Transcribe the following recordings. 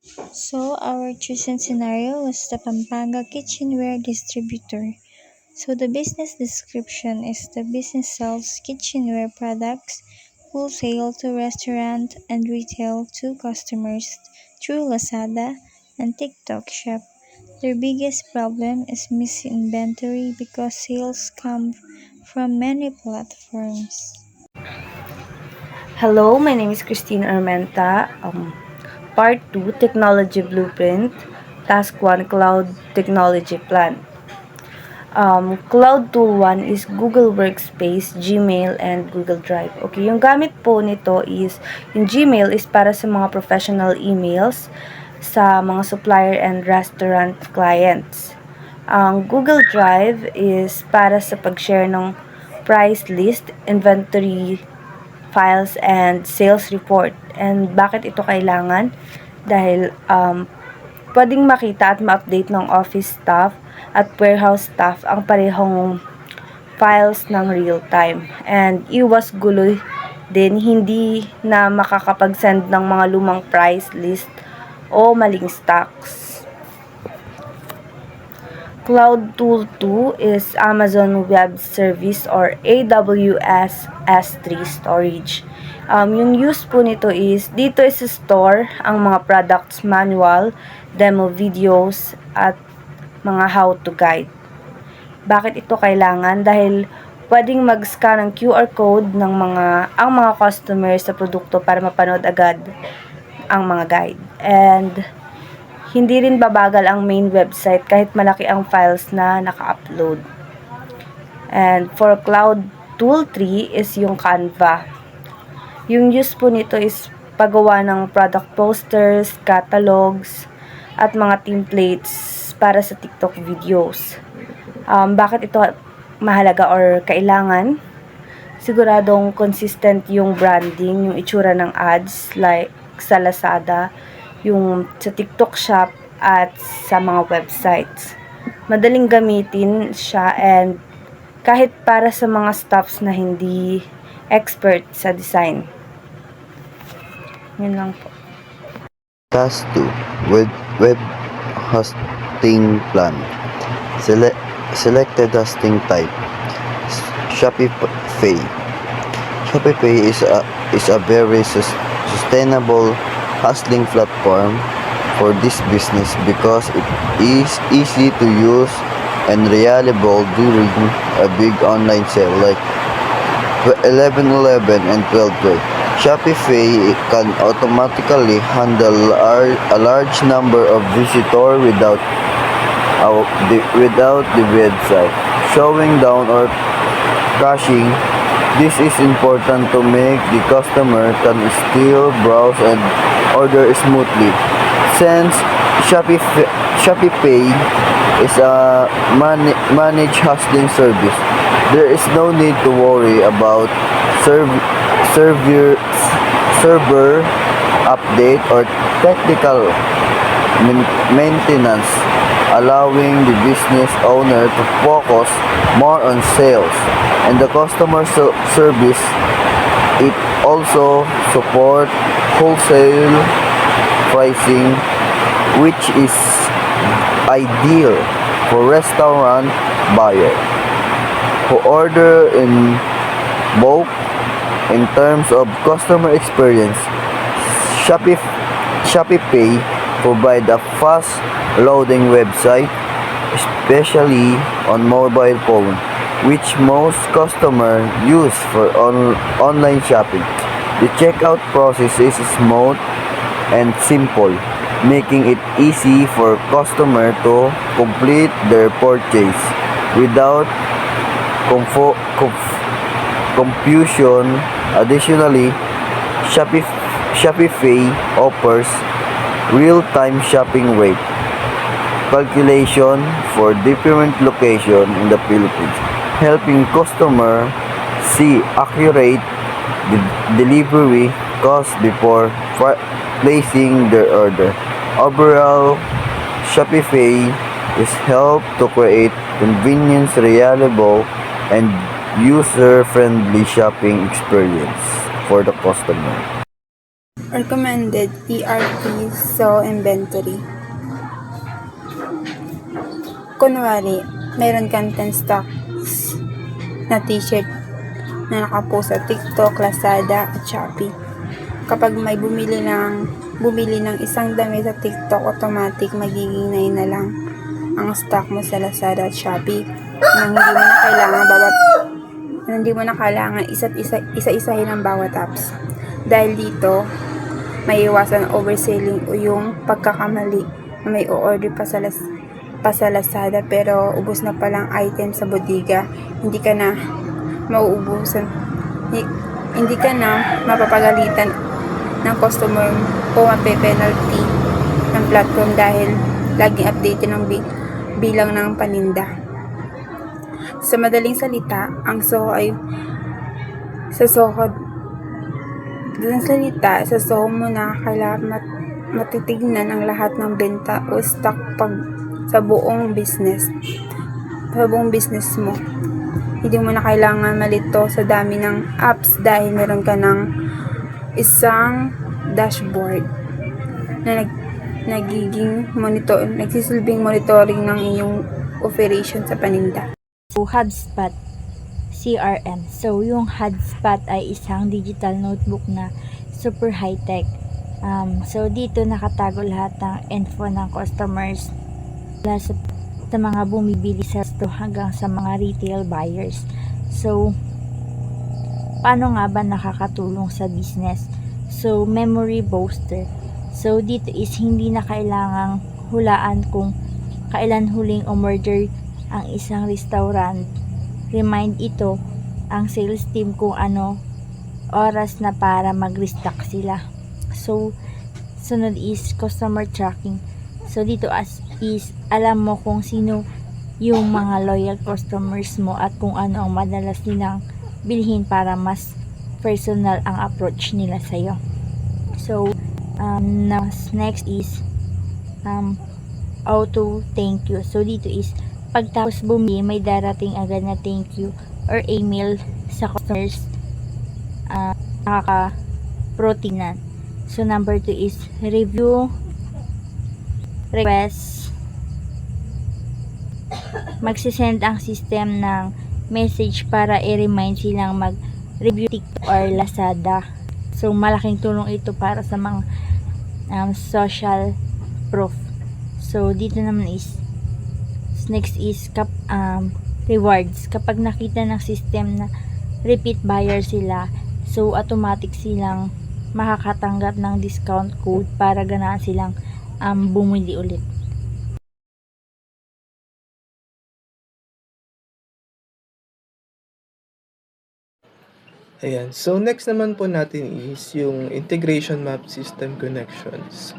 So our chosen scenario was the Pampanga kitchenware distributor. So the business description is the business sells kitchenware products wholesale to restaurant and retail to customers through Lazada and TikTok Shop. Their biggest problem is missing inventory because sales come from many platforms. Hello, my name is Christine Armenta. Part 2, Technology Blueprint. Task 1, Cloud Technology Plan. Cloud Tool 1 is Google Workspace, Gmail, and Google Drive. Okay, yung gamit po nito is, yung Gmail is para sa mga professional emails sa mga supplier and restaurant clients. Ang Google Drive is para sa pag-share ng price list, inventory files, and sales report. And bakit ito kailangan? Dahil pwedeng makita at ma-update ng office staff at warehouse staff ang parehong files ng real time. And iwas gulo din, hindi na makakapag-send ng mga lumang price list o maling stocks. Cloud Tool 2 is Amazon Web Service or AWS S3 storage. Yung use po nito is, dito is store ang mga products manual, demo videos, at mga how-to guide. Bakit ito kailangan? Dahil pwedeng mag-scan ng QR code ng ang mga customers sa produkto para mapanood agad ang mga guide. And hindi rin babagal ang main website kahit malaki ang files na naka-upload. And for Cloud Tool 3 is yung Canva. Yung use po nito is paggawa ng product posters, catalogs, at mga templates para sa TikTok videos. Bakit ito mahalaga or kailangan? Siguradong consistent yung branding, yung itsura ng ads like sa Lazada, yung sa TikTok Shop, at sa mga websites. Madaling gamitin siya, and kahit para sa mga staffs na hindi expert sa design. Yun lang po. Task 2, web hosting plan. Selected hosting type. Shopify. Shopify is a very sustainable hosting platform for this business because it is easy to use and reliable during a big online sale like 11/11 and 12/12. Shopify can automatically handle a large number of visitors without the website showing down or crashing. This is important to make the customer can still browse and order smoothly. Since Shopify is a managed hosting service, there is no need to worry about server update or technical maintenance, allowing the business owner to focus more on sales and the customer service. It also supports wholesale pricing, which is ideal for restaurant buyer who order in bulk. In terms of customer experience, Shopify provide a fast loading website, especially on mobile phone, which most customers use for online shopping. The checkout process is smooth and simple, making it easy for customers to complete their purchase without confusion. Additionally, Shopify offers real-time shopping rate calculation for different locations in the Philippines, helping customers see accurate delivery costs before placing their order. Overall, Shopify is helped to create convenience, reliable, and user-friendly shopping experience for the customer. Recommended ERP so inventory. Kunwari, mayroon kang 10 stocks na t-shirt na nakapost sa TikTok, Lazada, at Shopee. Kapag may bumili ng isang damit sa TikTok, automatic magiging 9 na lang ang stock mo sa Lazada at Shopee. Hindi mo na kailangan isa-isahin ang bawat apps. Dahil dito, may iwasan overselling o yung pagkakamali na may o-order pa sa Lazada pero ubos na palang item sa bodega. Hindi ka na mauubusan. Hindi ka na mapapagalitan ng customer o mape-penalty ng platform dahil laging updated ng bilang ng paninda. Sa madaling salita, ang SOHO ay sa SOHO mo na kailangan matitignan ang lahat ng benta o stock sa buong business mo. Hindi mo na kailangan malito sa dami ng apps dahil meron ka ng isang dashboard na nagsisilbing monitoring ng iyong operation sa paninda. So, HubSpot CRM. So, yung HubSpot ay isang digital notebook na super high-tech. So, dito nakatago lahat ng info ng customers mula sa mga bumibili sa store hanggang sa mga retail buyers. So, paano nga ba nakakatulong sa business? So, memory booster. So, dito is hindi na kailangang hulaan kung kailan huling umorder ang isang restaurant. Remind ito ang sales team kung ano oras na para mag-restock sila. So, sunod is customer tracking. So, dito is alam mo kung sino yung mga loyal customers mo at kung ano ang madalas nilang bilhin para mas personal ang approach nila sa'yo. So, next is auto thank you. So, dito is pagtapos bumili, may darating agad na thank you or email sa customers nakaka-protinan. So, number 2 is review request. Magsisend ang system ng message para i-remind silang mag-review TikTok or Lazada. So, malaking tulong ito para sa mga social proof. So, dito naman is next is rewards. Kapag nakita ng system na repeat buyer sila, so automatic silang makakatanggap ng discount code para ganahan silang bumili ulit. Ayan. So, next naman po natin is yung integration map system connections.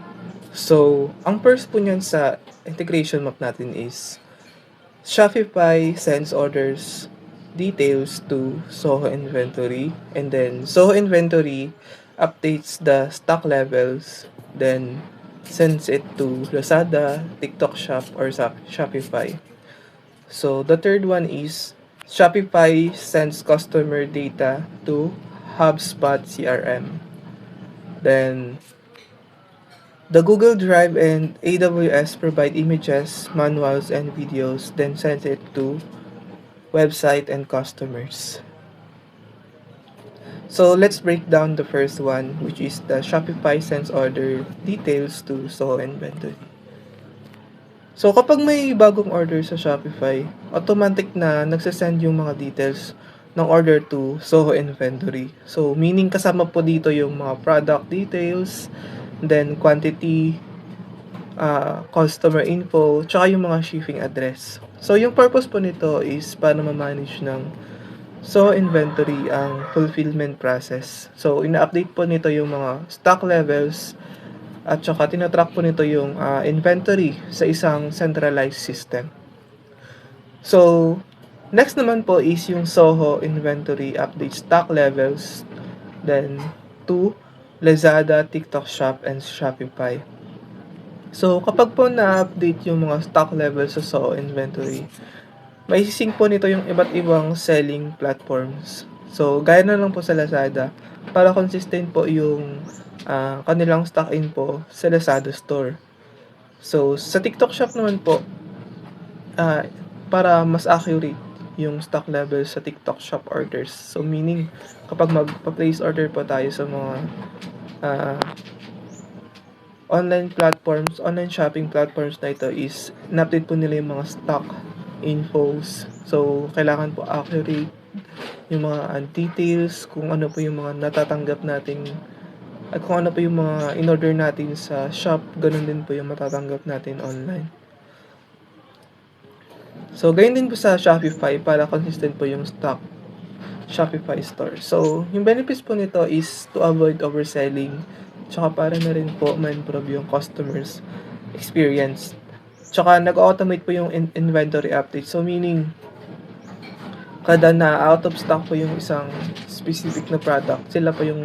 So, ang first po niyan sa integration map natin is Shopify sends orders details to Soho Inventory, and then Soho Inventory updates the stock levels, then sends it to Lazada, TikTok Shop, or Shopify. So, the third one is Shopify sends customer data to HubSpot CRM. Then, the Google Drive and AWS provide images, manuals, and videos, then send it to website and customers. So let's break down the first one, which is the Shopify sends order details to Soho Inventory. So kapag may bagong order sa Shopify, automatic na nagsasend yung mga details ng order to Soho Inventory. So meaning kasama po dito yung mga product details, then quantity, customer info, tsaka yung mga shipping address. So yung purpose po nito is para ma-manage ng Soho Inventory ang fulfillment process. So ina-update po nito yung mga stock levels at tsaka tinatrack po nito yung inventory sa isang centralized system. So next naman po is yung Soho Inventory update stock levels, then to Lazada, TikTok Shop, and Shopify. So, kapag po na-update yung mga stock levels sa Soho Inventory, may sync po nito yung iba't ibang selling platforms. So, gaya na lang po sa Lazada, para consistent po yung kanilang stock info sa Lazada store. So, sa TikTok Shop naman po, para mas accurate yung stock level sa TikTok Shop orders. So, meaning, kapag magpa-place order po tayo sa mga online shopping platforms na ito is, in-update po nila yung mga stock infos. So, kailangan po accurate yung mga details, kung ano po yung mga natatanggap natin at kung ano po yung mga in-order natin sa shop, ganun din po yung matatanggap natin online. So, ganyan din po sa Shopify para consistent po yung stock Shopify store. So, yung benefits po nito is to avoid overselling, tsaka para na rin po ma-improve yung customers experience. Tsaka nag-automate po yung inventory update. So, meaning, kada na out of stock po yung isang specific na product, sila po yung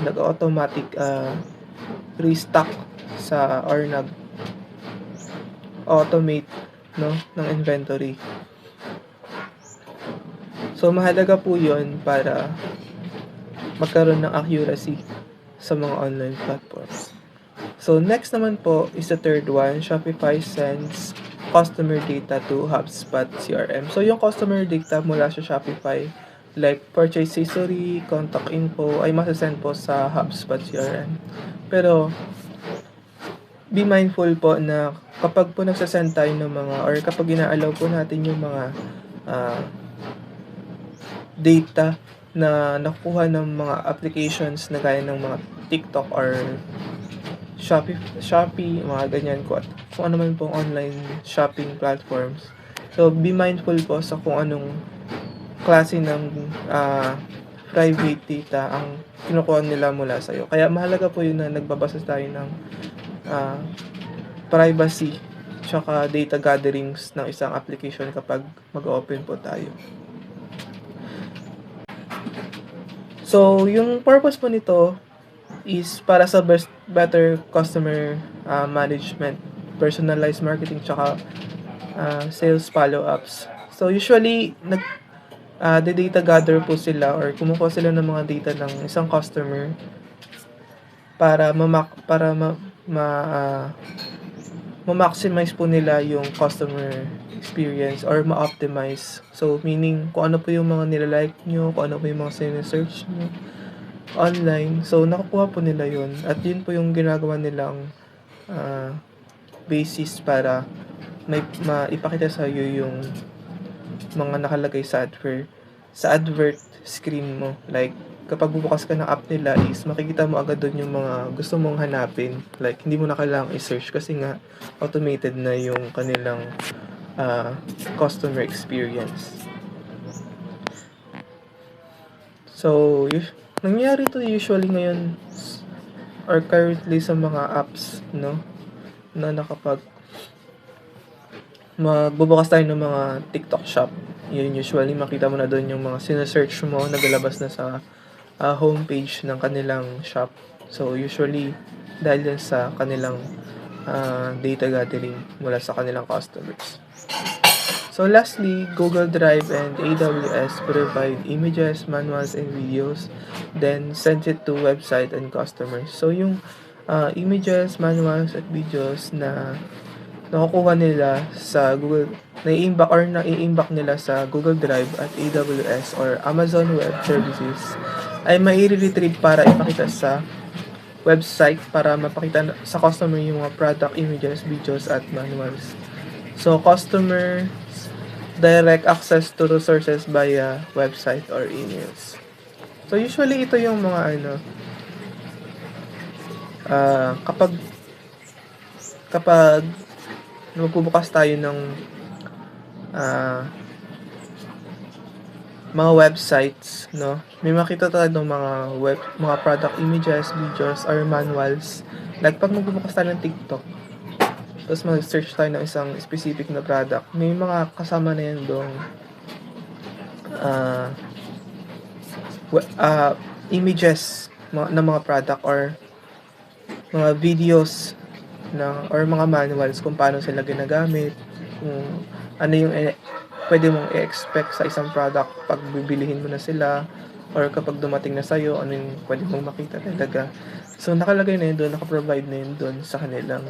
nag-automatic restock sa or nag-automate ng inventory. So, mahalaga po yun para magkaroon ng accuracy sa mga online platforms. So, next naman po is the third one. Shopify sends customer data to HubSpot CRM. So, yung customer data mula sa Shopify, like purchase history, contact info, ay masasend po sa HubSpot CRM. Pero, be mindful po na kapag po nagsasend tayo ng mga, or kapag ina-allow po natin yung mga data na nakuha ng mga applications na gaya ng mga TikTok or Shopee, mga ganyan ko, at kung ano man pong online shopping platforms. So, be mindful po sa kung anong klase ng private data ang kinukuha nila mula sa'yo. Kaya mahalaga po yun na nagbabasa tayo ng privacy tsaka data gatherings ng isang application kapag mag-open po tayo. So, yung purpose po nito is para sa better customer management, personalized marketing, tsaka sales follow-ups. So, usually, data gather po sila or kumukuha sila ng mga data ng isang customer para ma-maximize po nila yung customer experience or ma-optimize. So, meaning, kung ano po yung mga nilalike nyo, kung ano po yung mga sinesearch nyo online. So, nakukuha po nila yun. At yun po yung ginagawa nilang basis para maipakita sa iyo yung mga nakalagay sa advert screen mo. Like, kapag bubukas ka ng app nila is makikita mo agad doon yung mga gusto mong hanapin. Like, hindi mo na kailangang i-search kasi nga automated na yung kanilang customer experience. So, nangyari to usually ngayon or currently sa mga apps, no? Na nakapag magbubukas tayo ng mga TikTok shop. Yun, usually makita mo na doon yung mga sinesearch mo, nagalabas na sa homepage ng kanilang shop. So, usually, dahil yan sa kanilang data gathering mula sa kanilang customers. So, lastly, Google Drive and AWS provide images, manuals, and videos, then send it to website and customers. So, yung images, manuals, at videos na nakukuha nila sa Google, nai-imbak nila sa Google Drive at AWS or Amazon Web Services ay mai-retrieve para ipakita sa website para mapakita sa customer yung mga product images, videos, at manuals. So, customer direct access to resources via website or emails. So, usually ito yung mga kapag magbubukas tayo ng mga websites, no? May makita tayo ng mga product images, videos, or manuals. Like, pag magbubukas tayo ng TikTok, tapos mag-search tayo ng isang specific na product, may mga kasama na yan doong images ng mga product or mga videos or mga manuals kung paano sila ginagamit, kung ano yung pwede mong i-expect sa isang product pag bibilihin mo na sila, or kapag dumating na sa'yo, ano yung pwede mong makita talaga. So, nakalagay na yun doon, nakaprovide na yun doon sa kanilang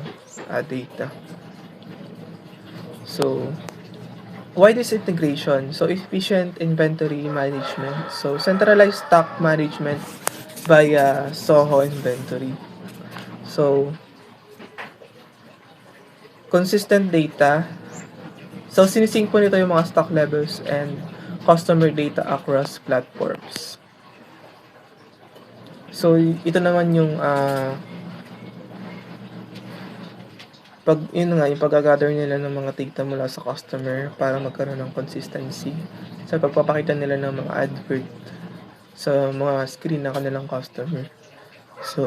data. So, why this integration? So, efficient inventory management. So, centralized stock management via Soho Inventory. So, consistent data. So, sinisync po nito yung mga stock levels and customer data across platforms. So, ito naman yung yung pag-gather nila ng mga data mula sa customer para magkaroon ng consistency sa pagpapakita nila ng mga advert sa mga screen ng kanilang customer. So,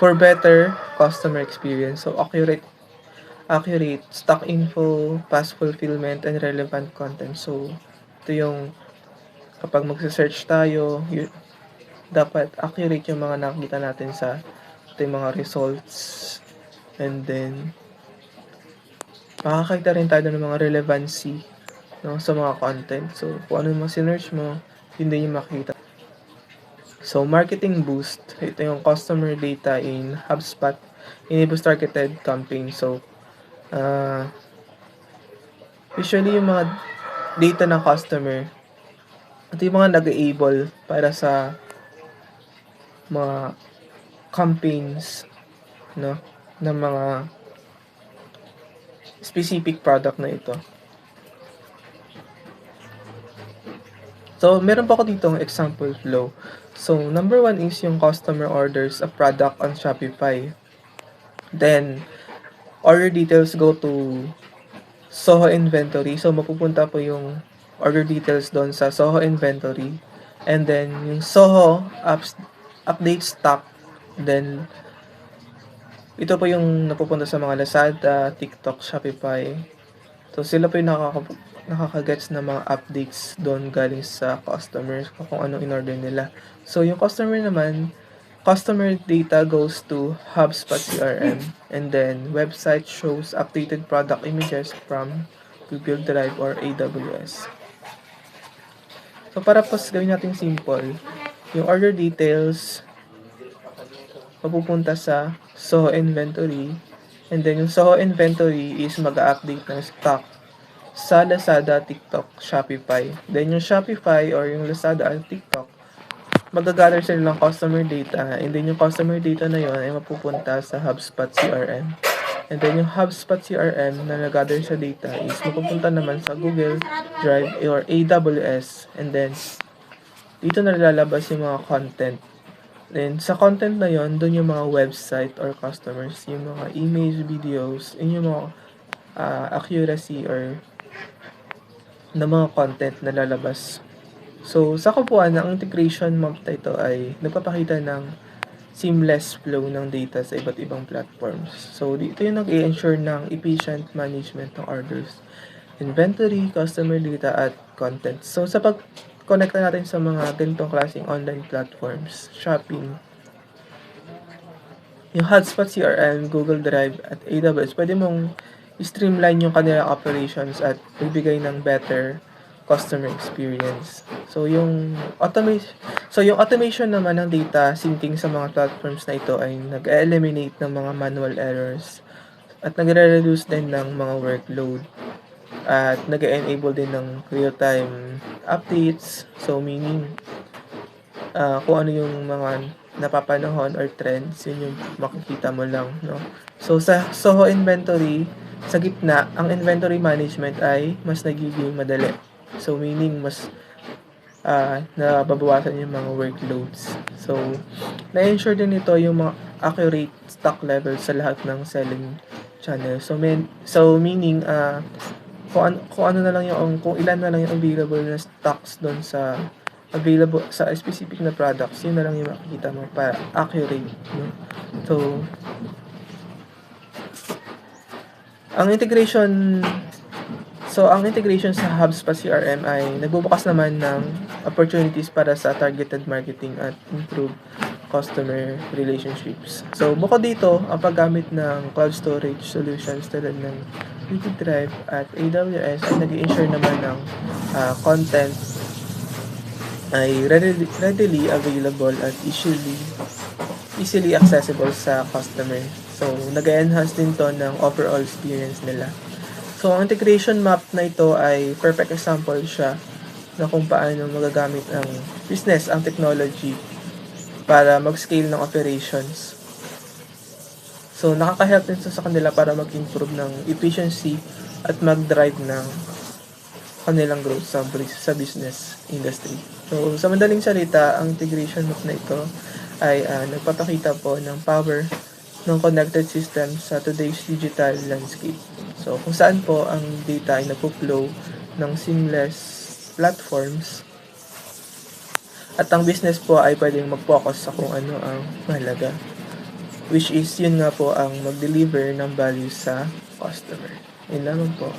for better customer experience, so accurate stock info, fast fulfillment, and relevant content. So, ito yung kapag magsa-search tayo, dapat accurate yung mga nakikita natin sa ito yung mga results. And then, makakakita rin tayo ng mga relevancy, no, sa mga content. So, kung ano yung sinerch mo, yun din yung makikita. So, marketing boost. Ito yung customer data in HubSpot enables targeted campaign. So, usually yung mga data ng customer, ito yung mga nag-able para sa mga campaigns, no, ng mga specific product na ito. So, meron pa ako ditong example flow. So, number 1 is yung customer orders a product on Shopify. Then, order details go to Soho Inventory. So, mapupunta po yung order details doon sa Soho Inventory. And then, yung Soho update stock. Then, ito po yung napupunta sa mga Lazada, TikTok, Shopify. So, sila po yung nakakagets na mga updates doon galing sa customers kung anong in-order nila. So, yung customer naman, customer data goes to HubSpot CRM, and then website shows updated product images from Google Drive or AWS. So, para po gawin natin simple, yung order details mapupunta sa Soho Inventory, and then yung Soho Inventory is mag-update ng stock sa Lazada, TikTok, Shopify. Then yung Shopify or yung Lazada at TikTok, mag-gather sila ng customer data, and then yung customer data na yun ay mapupunta sa HubSpot CRM. And then yung HubSpot CRM na nag-gather sa data is mapupunta naman sa Google Drive or AWS, and then dito na lalabas yung mga content. Then sa content na yon, doon yung mga website or customers, yung mga image, videos, yung mga accuracy or na mga content na lalabas. So, sa kabuuan, ang integration map na ito ay nagpapakita ng seamless flow ng data sa iba't ibang platforms. So, dito yung nag-i-ensure ng efficient management ng orders, inventory, customer data, at content. So, sa pag-connect natin sa mga ganitong klaseng online platforms, shopping, yung HubSpot CRM, Google Drive, at AWS, pwede mong streamline yung kanilang operations at magbigay ng better customer experience. So yung automation naman ng data syncing sa mga platforms na ito ay nag-eliminate ng mga manual errors at nagre-reduce din ng mga workload at nag-enable din ng real-time updates. So meaning kung ano yung mga napapanahon or trends, yun yung makikita mo lang, no? So sa Soho Inventory, sa gitna, ang inventory management ay mas nagiging madali. So, meaning mas nababawasan yung mga workloads. So, na-ensure din ito yung mga accurate stock levels sa lahat ng selling channel. So, meaning, kung ilan na lang yung available na stocks doon sa available sa specific na products, yun na lang yung makikita mo para accurate, no? So, ang integration sa HubSpot CRM ay nagbubukas naman ng opportunities para sa targeted marketing at improve customer relationships. So, bukod dito, ang paggamit ng cloud storage solutions tulad ng Google Drive at AWS ay nag-i-ensure naman ng content ay readily available at easily accessible sa customer. So, nag-enhance din to ng overall experience nila. So, ang integration map na ito ay perfect example siya na kung paano magagamit ang business, ang technology para mag-scale ng operations. So, nakaka-help din sa kanila para mag-improve ng efficiency at mag-drive ng kanilang growth sa business industry. So, sa madaling salita, ang integration map na ito ay nagpapakita po ng power ng connected system sa today's digital landscape. So, kung saan po ang data ay nagpo-flow ng seamless platforms at ang business po ay pwedeng mag-focus sa kung ano ang mahalaga, which is yun nga po ang mag-deliver ng value sa customer. Yun lamang po.